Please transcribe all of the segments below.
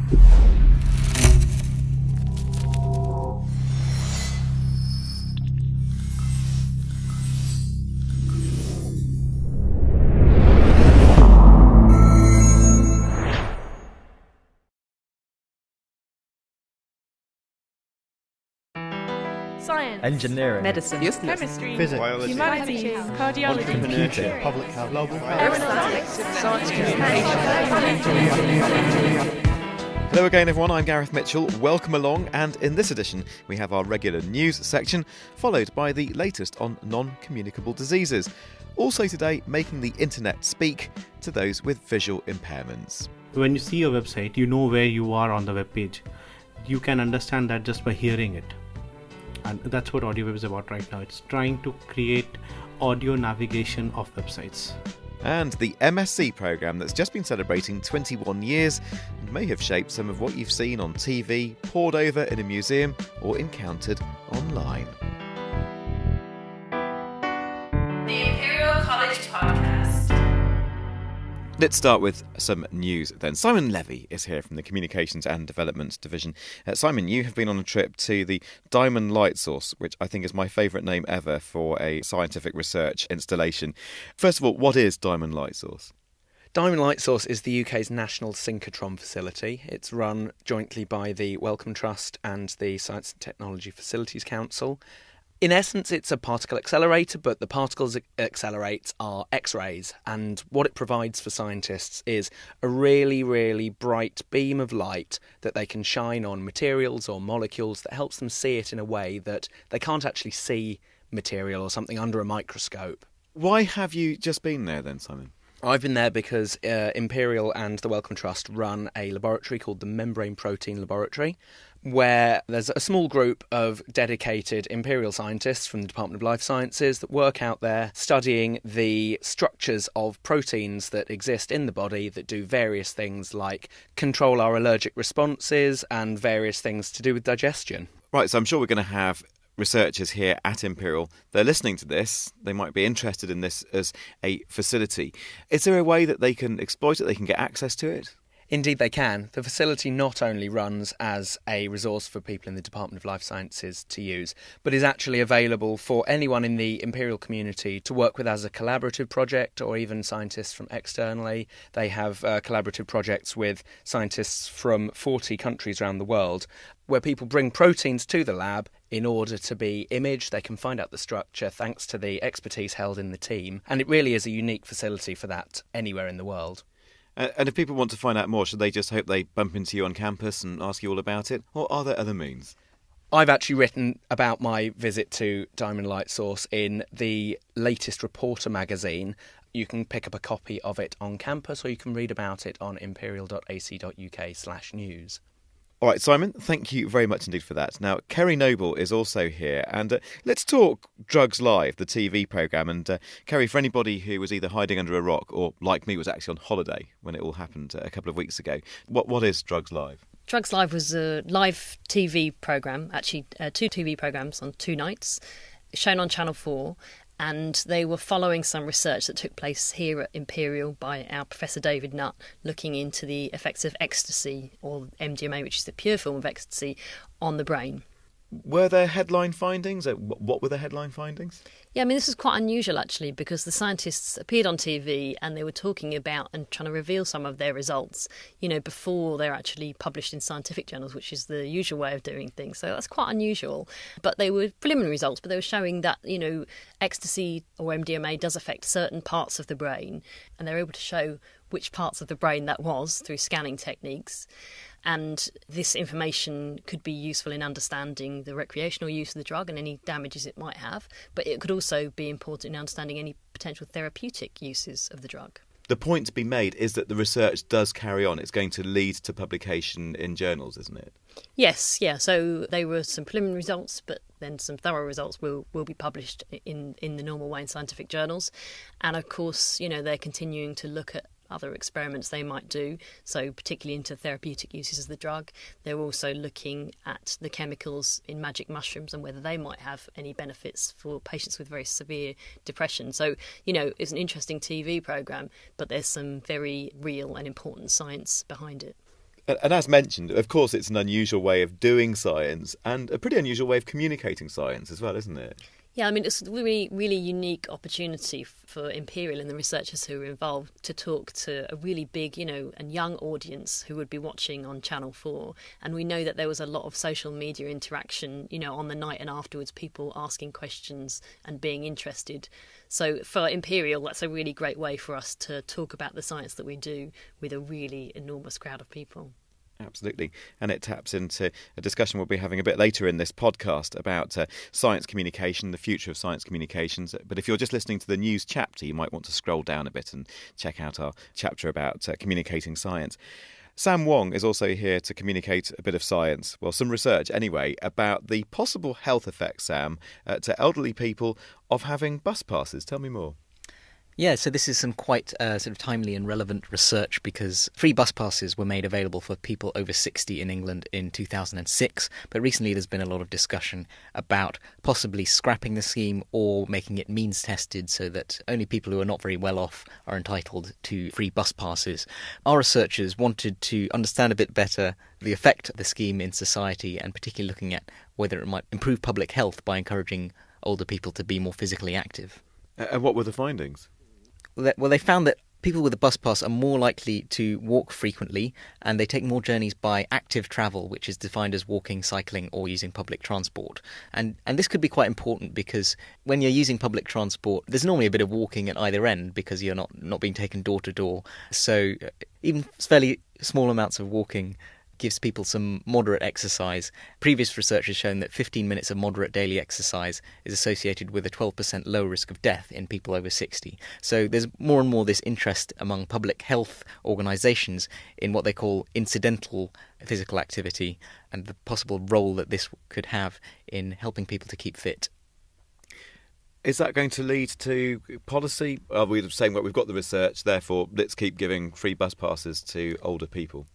Science, engineering, medicine, chemistry, physics, biology, humanities, cardiology, entrepreneurship, public health, global aeronautics, science communication. Hello again everyone, I'm Gareth Mitchell, welcome along, and in this edition we have our regular news section, followed by the latest on non-communicable diseases. Also today, making the internet speak to those with visual impairments. When you see a website, you know where you are on the web page. You can understand that just by hearing it. And that's what AudioWeb is about right now. It's trying to create audio navigation of websites. And the MSc programme that's just been celebrating 21 years and may have shaped some of what you've seen on TV, pored over in a museum or encountered online. The Imperial College Podcast. Let's start with some news then. Simon Levy is here from the Communications and Development Division. Simon, you have been on a trip to the Diamond Light Source, which I think is my favourite name ever for a scientific research installation. First of all, what is Diamond Light Source? Diamond Light Source is the UK's national synchrotron facility. It's run jointly by the Wellcome Trust and the Science and Technology Facilities Council. In essence, it's a particle accelerator, but the particles it accelerates are X-rays, and what it provides for scientists is a really, really bright beam of light that they can shine on materials or molecules that helps them see it in a way that they can't actually see material or something under a microscope. Why have you just been there then, Simon? I've been there because Imperial and the Wellcome Trust run a laboratory called the Membrane Protein Laboratory, where there's a small group of dedicated Imperial scientists from the Department of Life Sciences that work out there studying the structures of proteins that exist in the body that do various things like control our allergic responses and various things to do with digestion. Right, so I'm sure we're going to have researchers here at Imperial. They're listening to this. They might be interested in this as a facility. Is there a way that they can exploit it, they can get access to it? Indeed they can. The facility not only runs as a resource for people in the Department of Life Sciences to use, but is actually available for anyone in the Imperial community to work with as a collaborative project, or even scientists from externally. They have collaborative projects with scientists from 40 countries around the world, where people bring proteins to the lab in order to be imaged. They can find out the structure thanks to the expertise held in the team, and it really is a unique facility for that anywhere in the world. And if people want to find out more, should they just hope they bump into you on campus and ask you all about it? Or are there other means? I've actually written about my visit to Diamond Light Source in the latest Reporter magazine. You can pick up a copy of it on campus, or you can read about it on imperial.ac.uk/news. All right, Simon, thank you very much indeed for that. Now, Kerry Noble is also here, and let's talk Drugs Live, the TV programme. And Kerry, for anybody who was either hiding under a rock or, like me, was actually on holiday when it all happened a couple of weeks ago, what is Drugs Live? Drugs Live was a live TV programme, actually 2 TV programmes on 2 nights, shown on Channel 4. And they were following some research that took place here at Imperial by our Professor David Nutt, looking into the effects of ecstasy, or MDMA, which is the pure form of ecstasy, on the brain. Were there headline findings? What were the headline findings? Yeah, I mean, this was quite unusual, actually, because the scientists appeared on TV and they were talking about and trying to reveal some of their results, before they're actually published in scientific journals, which is the usual way of doing things. So that's quite unusual. But they were preliminary results, but they were showing that, ecstasy or MDMA does affect certain parts of the brain, and they're able to show which parts of the brain that was through scanning techniques. And this information could be useful in understanding the recreational use of the drug and any damages it might have, but it could also be important in understanding any potential therapeutic uses of the drug. The point to be made is that the research does carry on. It's going to lead to publication in journals, isn't it? Yes, yeah. So they were some preliminary results, but then some thorough results will be published in the normal way in scientific journals. And of course, they're continuing to look at other experiments they might do, so particularly into therapeutic uses of the drug. They're also looking at the chemicals in magic mushrooms and whether they might have any benefits for patients with very severe depression. So, it's an interesting TV programme, but there's some very real and important science behind it. And as mentioned, of course, it's an unusual way of doing science and a pretty unusual way of communicating science as well, isn't it? Yeah, I mean, it's a really, really unique opportunity for Imperial and the researchers who were involved to talk to a really big, and young audience who would be watching on Channel 4. And we know that there was a lot of social media interaction, on the night and afterwards, people asking questions and being interested. So for Imperial, that's a really great way for us to talk about the science that we do with a really enormous crowd of people. Absolutely. And it taps into a discussion we'll be having a bit later in this podcast about science communication, the future of science communications. But if you're just listening to the news chapter, you might want to scroll down a bit and check out our chapter about communicating science. Sam Wong is also here to communicate a bit of science, well, some research anyway, about the possible health effects, Sam, to elderly people of having bus passes. Tell me more. Yeah, so this is some quite sort of timely and relevant research because free bus passes were made available for people over 60 in England in 2006, but recently there's been a lot of discussion about possibly scrapping the scheme or making it means tested so that only people who are not very well off are entitled to free bus passes. Our researchers wanted to understand a bit better the effect of the scheme in society and particularly looking at whether it might improve public health by encouraging older people to be more physically active. And what were the findings? Well, they found that people with a bus pass are more likely to walk frequently and they take more journeys by active travel, which is defined as walking, cycling or using public transport. And this could be quite important because when you're using public transport, there's normally a bit of walking at either end because you're not being taken door to door. So even fairly small amounts of walking gives people some moderate exercise. Previous research has shown that 15 minutes of moderate daily exercise is associated with a 12% lower risk of death in people over 60. So there's more and more this interest among public health organisations in what they call incidental physical activity and the possible role that this could have in helping people to keep fit. Is that going to lead to policy? Are we saying, well, we've got the research, therefore let's keep giving free bus passes to older people?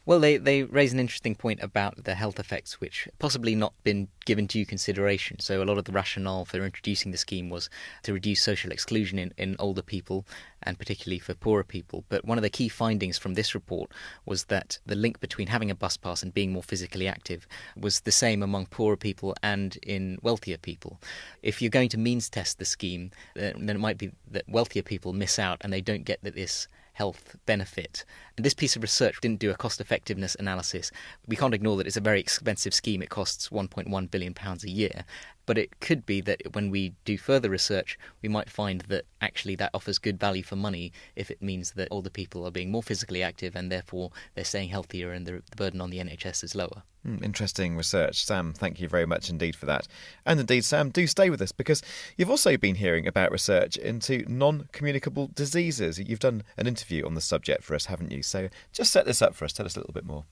Well, they raise an interesting point about the health effects, which possibly not been given due consideration. So a lot of the rationale for introducing the scheme was to reduce social exclusion in older people, and particularly for poorer people. But one of the key findings from this report was that the link between having a bus pass and being more physically active was the same among poorer people and in wealthier people. If you're going to means test the scheme, then it might be that wealthier people miss out and they don't get this health benefit. And this piece of research didn't do a cost-effectiveness analysis. We can't ignore that it's a very expensive scheme. It costs £1.1 billion a year. But it could be that when we do further research, we might find that actually that offers good value for money if it means that older people are being more physically active and therefore they're staying healthier and the burden on the NHS is lower. Interesting research. Sam, thank you very much indeed for that. And indeed, Sam, do stay with us because you've also been hearing about research into non-communicable diseases. You've done an interview on the subject for us, haven't you? So just set this up for us. Tell us a little bit more.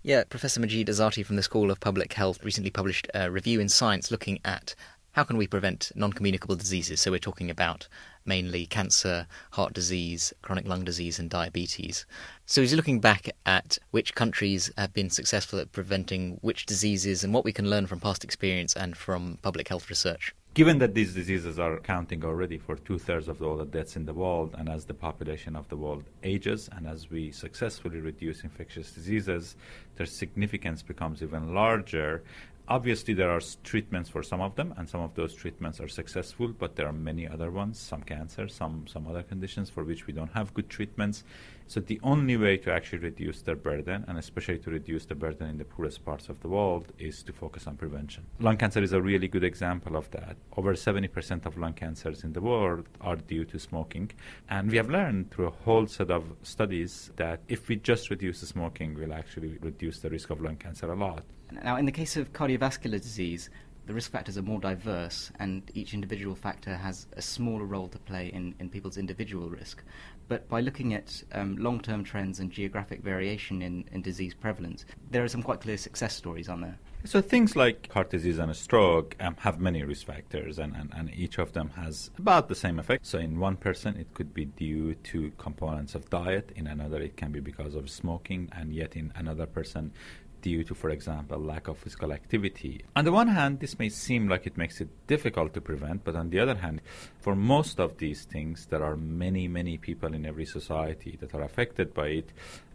Yeah, Professor Majid Ezzati from the School of Public Health recently published a review in Science looking at how can we prevent non-communicable diseases. So we're talking about mainly cancer, heart disease, chronic lung disease and diabetes. So he's looking back at which countries have been successful at preventing which diseases and what we can learn from past experience and from public health research. Given that these diseases are accounting already for 2/3 of all the deaths in the world, and as the population of the world ages, and as we successfully reduce infectious diseases, their significance becomes even larger. Obviously, there are treatments for some of them, and some of those treatments are successful, but there are many other ones, some cancer, some other conditions for which we don't have good treatments. So the only way to actually reduce their burden, and especially to reduce the burden in the poorest parts of the world, is to focus on prevention. Lung cancer is a really good example of that. Over 70% of lung cancers in the world are due to smoking. And we have learned through a whole set of studies that if we just reduce the smoking, we'll actually reduce the risk of lung cancer a lot. Now, in the case of cardiovascular disease, the risk factors are more diverse and each individual factor has a smaller role to play in people's individual risk. But by looking at long-term trends and geographic variation in disease prevalence, there are some quite clear success stories, aren't there? So things like heart disease and stroke have many risk factors, and each of them has about the same effect. So in one person, it could be due to components of diet. In another, it can be because of smoking, and yet in another person, due to, for example, lack of physical activity. On the one hand, this may seem like it makes it difficult to prevent, but on the other hand, for most of these things, there are many, many people in every society that are affected by it.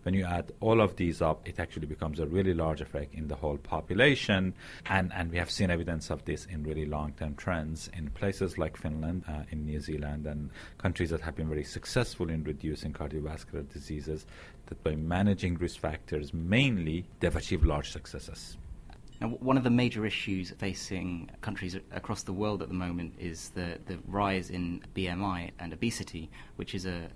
When you add all of these up, it actually becomes a really large effect in the whole population. And we have seen evidence of this in really long-term trends in places like Finland, in New Zealand, and countries that have been very successful in reducing cardiovascular diseases, that by managing risk factors mainly, they've achieved large successes. Now, one of the major issues facing countries across the world at the moment is the rise in BMI and obesity, which is a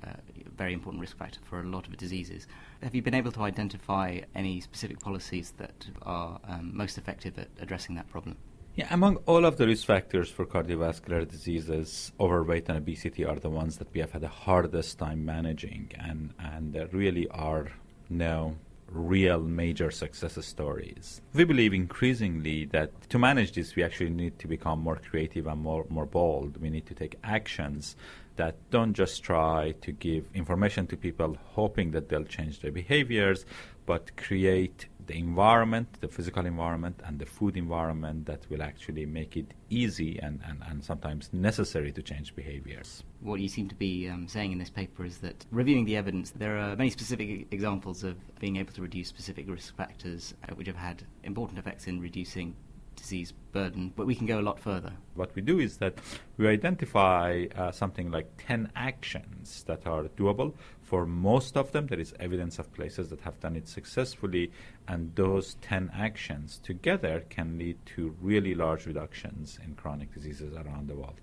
very important risk factor for a lot of diseases. Have you been able to identify any specific policies that are most effective at addressing that problem? Yeah, among all of the risk factors for cardiovascular diseases, overweight and obesity are the ones that we have had the hardest time managing, and there really are no real major success stories. We believe increasingly that to manage this, we actually need to become more creative and more bold. We need to take actions that don't just try to give information to people hoping that they'll change their behaviors, but create the environment, the physical environment and the food environment that will actually make it easy and sometimes necessary to change behaviors. What you seem to be saying in this paper is that, reviewing the evidence, there are many specific examples of being able to reduce specific risk factors which have had important effects in reducing disease burden, but we can go a lot further. What we do is that we identify something like 10 actions that are doable. For most of them, there is evidence of places that have done it successfully, and those 10 actions together can lead to really large reductions in chronic diseases around the world.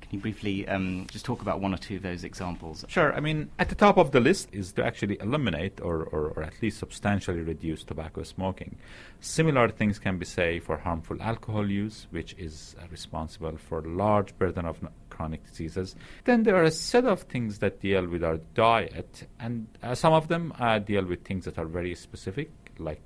Can you briefly just talk about one or two of those examples? Sure. I mean, at the top of the list is to actually eliminate or at least substantially reduce tobacco smoking. Similar things can be said for harmful alcohol use, which is responsible for a large burden of chronic diseases. Then there are a set of things that deal with our diet, and some of them deal with things that are very specific, like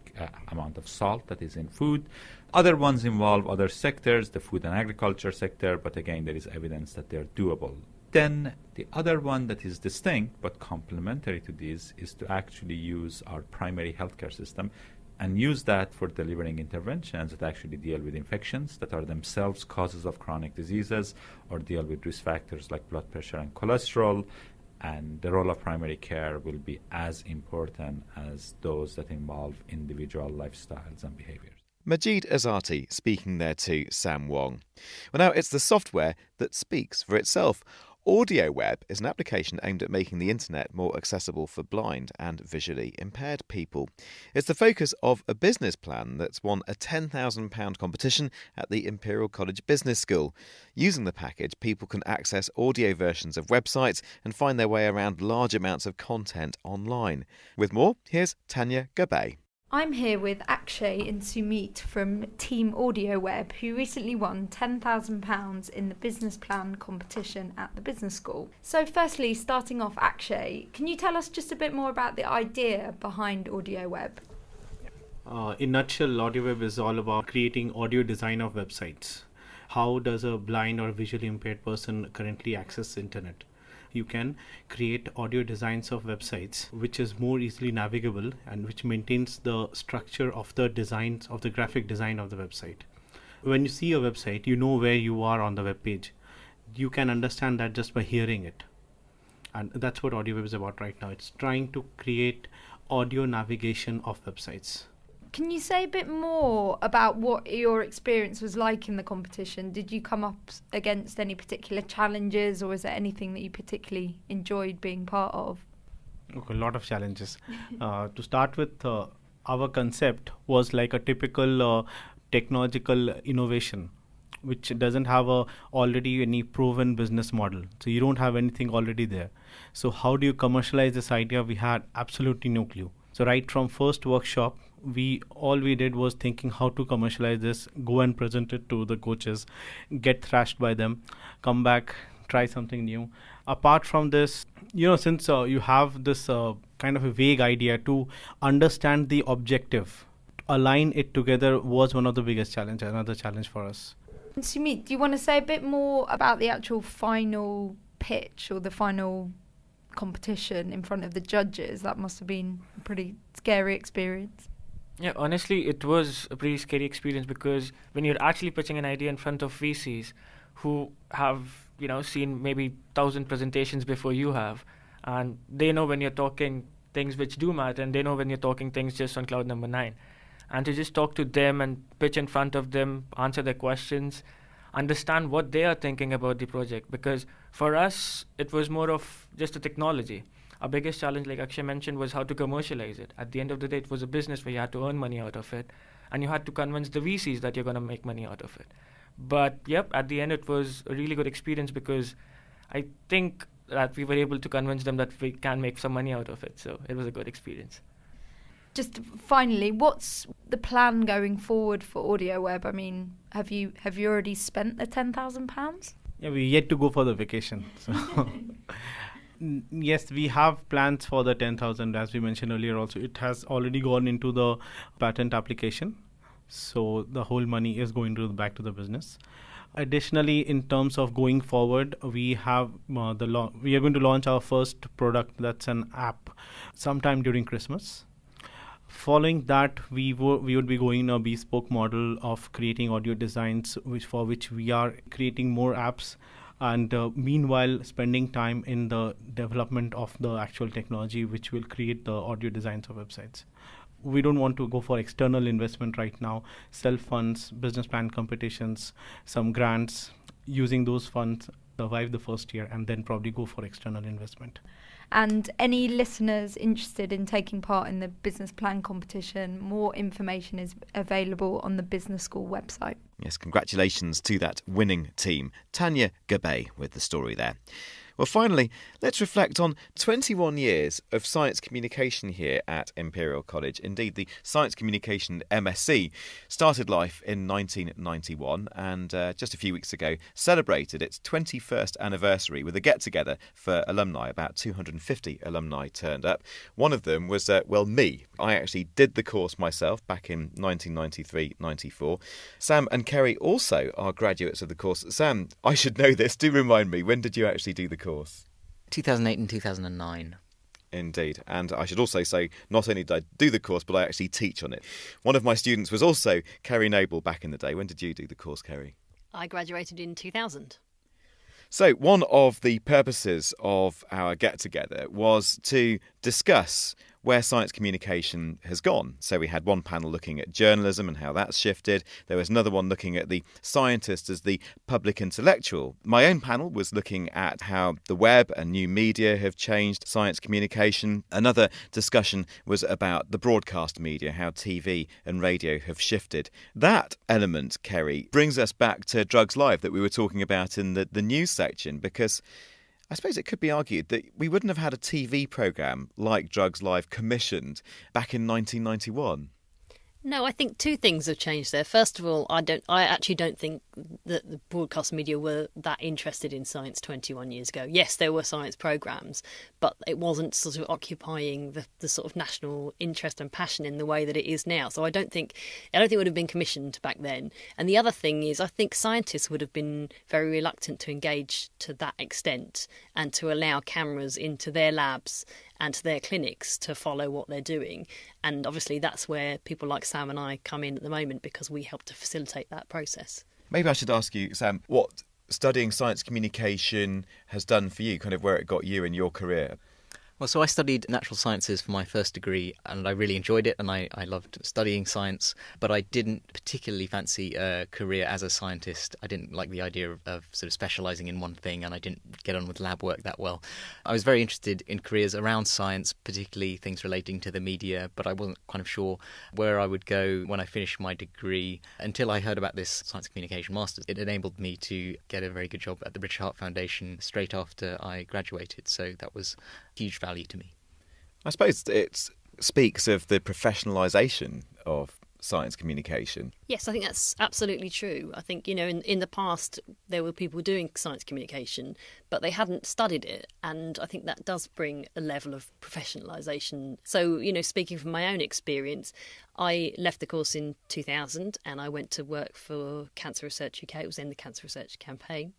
amount of salt that is in food. Other ones involve other sectors, the food and agriculture sector, but again, there is evidence that they are doable. Then the other one that is distinct but complementary to this is to actually use our primary healthcare system and use that for delivering interventions that actually deal with infections that are themselves causes of chronic diseases, or deal with risk factors like blood pressure and cholesterol. And the role of primary care will be as important as those that involve individual lifestyles and behaviors. Majid Ezzati speaking there to Sam Wong. Well, now it's the software that speaks for itself. AudioWeb is an application aimed at making the internet more accessible for blind and visually impaired people. It's the focus of a business plan that's won a £10,000 competition at the Imperial College Business School. Using the package, people can access audio versions of websites and find their way around large amounts of content online. With more, here's Tanya Gabay. I'm here with Akshay and Sumit from Team AudioWeb, who recently won £10,000 in the business plan competition at the business school. So firstly, starting off, Akshay, can you tell us just a bit more about the idea behind AudioWeb? In a nutshell, AudioWeb is all about creating audio design of websites. How does a blind or visually impaired person currently access the internet? You can create audio designs of websites which is more easily navigable and which maintains the structure of the designs of the graphic design of the website. When you see a website, you know where you are on the web page. You can understand that just by hearing it. And that's what AudioWeb is about right now. It's trying to create audio navigation of websites. Can you say a bit more about what your experience was like in the competition? Did you come up against any particular challenges, or is there anything that you particularly enjoyed being part of? Okay, a lot of challenges. To start with, our concept was like a typical technological innovation, which doesn't have already any proven business model. So you don't have anything already there. So how do you commercialize this idea? We had absolutely no clue. So right from first workshop, all we did was thinking how to commercialize this, go and present it to the coaches, get thrashed by them, come back, try something new. Apart from this, since you have this kind of a vague idea, to understand the objective, align it together was one of the biggest challenges, another challenge for us. Sumit, do you want to say a bit more about the actual final pitch or the final competition in front of the judges? That must have been a pretty scary experience. Yeah, honestly, it was a pretty scary experience, because when you're actually pitching an idea in front of VCs who have, seen maybe 1,000 presentations before you have, and they know when you're talking things which do matter, and they know when you're talking things just on cloud number 9. And to just talk to them and pitch in front of them, answer their questions, understand what they are thinking about the project. Because for us, it was more of just a technology. Our biggest challenge, like Akshay mentioned, was how to commercialize it. At the end of the day, it was a business where you had to earn money out of it, and you had to convince the VCs that you're going to make money out of it. But yep, at the end, it was a really good experience because I think that we were able to convince them that we can make some money out of it. So it was a good experience. Just finally, what's the plan going forward for Audio Web? I mean, have you already spent the £10,000? Yeah, we're yet to go for the vacation. So yes, we have plans for the 10,000, as we mentioned earlier. Also, it has already gone into the patent application, so the whole money is going back to the business. Additionally, in terms of going forward, we have we are going to launch our first product, that's an app, sometime during Christmas. Following that, we would be going a bespoke model of creating audio designs, for which we are creating more apps, and meanwhile spending time in the development of the actual technology which will create the audio designs of websites. We don't want to go for external investment right now, self-funds, business plan competitions, some grants, using those funds, survive the first year, and then probably go for external investment. And any listeners interested in taking part in the business plan competition, more information is available on the business school website. Yes, congratulations to that winning team. Tanya Gabay with the story there. Well, finally, let's reflect on 21 years of science communication here at Imperial College. Indeed, the Science Communication MSc started life in 1991 and just a few weeks ago celebrated its 21st anniversary with a get-together for alumni. About 250 alumni turned up. One of them was, me. I actually did the course myself back in 1993-94. Sam and Kerry also are graduates of the course. Sam, I should know this. Do remind me, when did you actually do the course? 2008 and 2009. Indeed. And I should also say, not only did I do the course, but I actually teach on it. One of my students was also Kerry Noble back in the day. When did you do the course, Kerry? I graduated in 2000. So one of the purposes of our get-together was to discuss where science communication has gone. So we had one panel looking at journalism and how that's shifted. There was another one looking at the scientist as the public intellectual. My own panel was looking at how the web and new media have changed science communication. Another discussion was about the broadcast media, how TV and radio have shifted. That element, Kerry, brings us back to Drugs Live that we were talking about in the news section, because I suppose it could be argued that we wouldn't have had a TV programme like Drugs Live commissioned back in 1991. No, I think two things have changed there. First of all, I actually don't think that the broadcast media were that interested in science 21 years ago. Yes, there were science programmes, but it wasn't sort of occupying the sort of national interest and passion in the way that it is now. So I don't think it would have been commissioned back then. And the other thing is, I think scientists would have been very reluctant to engage to that extent and to allow cameras into their labs and to their clinics to follow what they're doing. And obviously that's where people like Sam and I come in at the moment, because we help to facilitate that process. Maybe I should ask you, Sam, what studying science communication has done for you, kind of where it got you in your career? Well, so I studied natural sciences for my first degree, and I really enjoyed it, and I loved studying science, but I didn't particularly fancy a career as a scientist. I didn't like the idea of sort of specialising in one thing, and I didn't get on with lab work that well. I was very interested in careers around science, particularly things relating to the media, but I wasn't kind of sure where I would go when I finished my degree until I heard about this Science Communication Masters. It enabled me to get a very good job at the British Heart Foundation straight after I graduated, so that was huge value to me. I suppose it speaks of the professionalisation of science communication. Yes, I think that's absolutely true. I think, in the past there were people doing science communication, but they hadn't studied it, and I think that does bring a level of professionalisation. So, speaking from my own experience, I left the course in 2000 and I went to work for Cancer Research UK. It was in the Cancer Research campaign.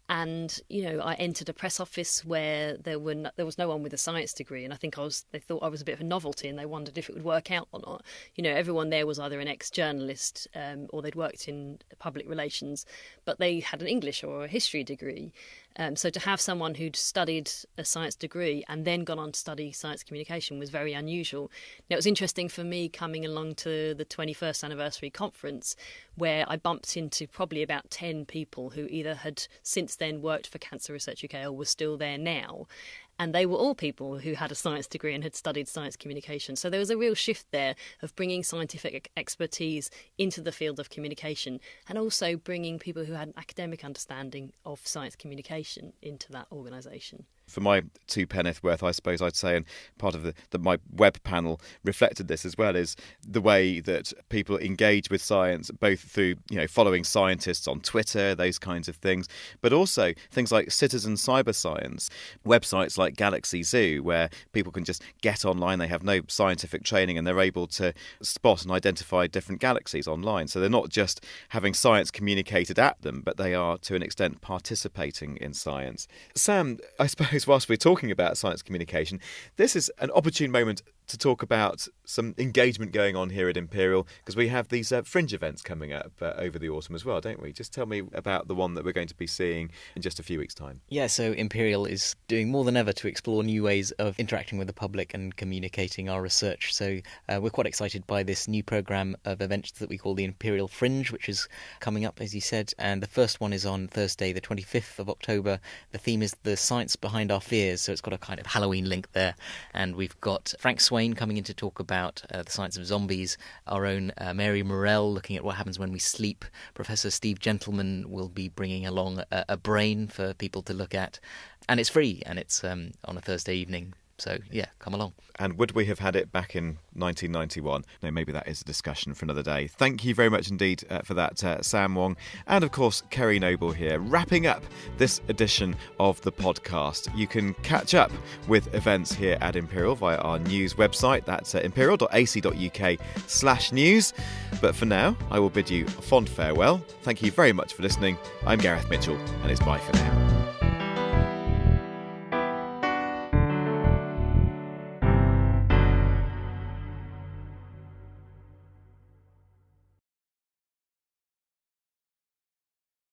And, I entered a press office where there was no one with a science degree. And I think they thought I was a bit of a novelty and they wondered if it would work out or not. Everyone there was either an ex-journalist or they'd worked in public relations, but they had an English or a history degree. So to have someone who'd studied a science degree and then gone on to study science communication was very unusual. Now, it was interesting for me coming along to the 21st anniversary conference, where I bumped into probably about 10 people who either had since then worked for Cancer Research UK or were still there now. And they were all people who had a science degree and had studied science communication. So there was a real shift there of bringing scientific expertise into the field of communication, and also bringing people who had an academic understanding of science communication into that organisation. For my two penneth worth, I suppose I'd say, and part of my web panel reflected this as well, is the way that people engage with science, both through following scientists on Twitter, those kinds of things, but also things like citizen cyber science, websites like Galaxy Zoo, where people can just get online, they have no scientific training, and they're able to spot and identify different galaxies online. So they're not just having science communicated at them, but they are, to an extent, participating in science. Sam, I suppose whilst we're talking about science communication, this is an opportune moment to talk about some engagement going on here at Imperial, because we have these fringe events coming up over the autumn as well, don't we? Just tell me about the one that we're going to be seeing in just a few weeks' time. Yeah, so Imperial is doing more than ever to explore new ways of interacting with the public and communicating our research. So we're quite excited by this new programme of events that we call the Imperial Fringe, which is coming up, as you said. And the first one is on Thursday, the 25th of October. The theme is the science behind our fears, so it's got a kind of Halloween link there. And we've got Frank Swain coming in to talk about the science of zombies, our own Mary Morell looking at what happens when we sleep. Professor Steve Gentleman will be bringing along a brain for people to look at, and it's free, and it's on a Thursday evening. So, yeah, come along. And would we have had it back in 1991? No, maybe that is a discussion for another day. Thank you very much indeed for that, Sam Wong. And, of course, Kerry Noble here, wrapping up this edition of the podcast. You can catch up with events here at Imperial via our news website. That's imperial.ac.uk/news. But for now, I will bid you a fond farewell. Thank you very much for listening. I'm Gareth Mitchell, and it's bye for now.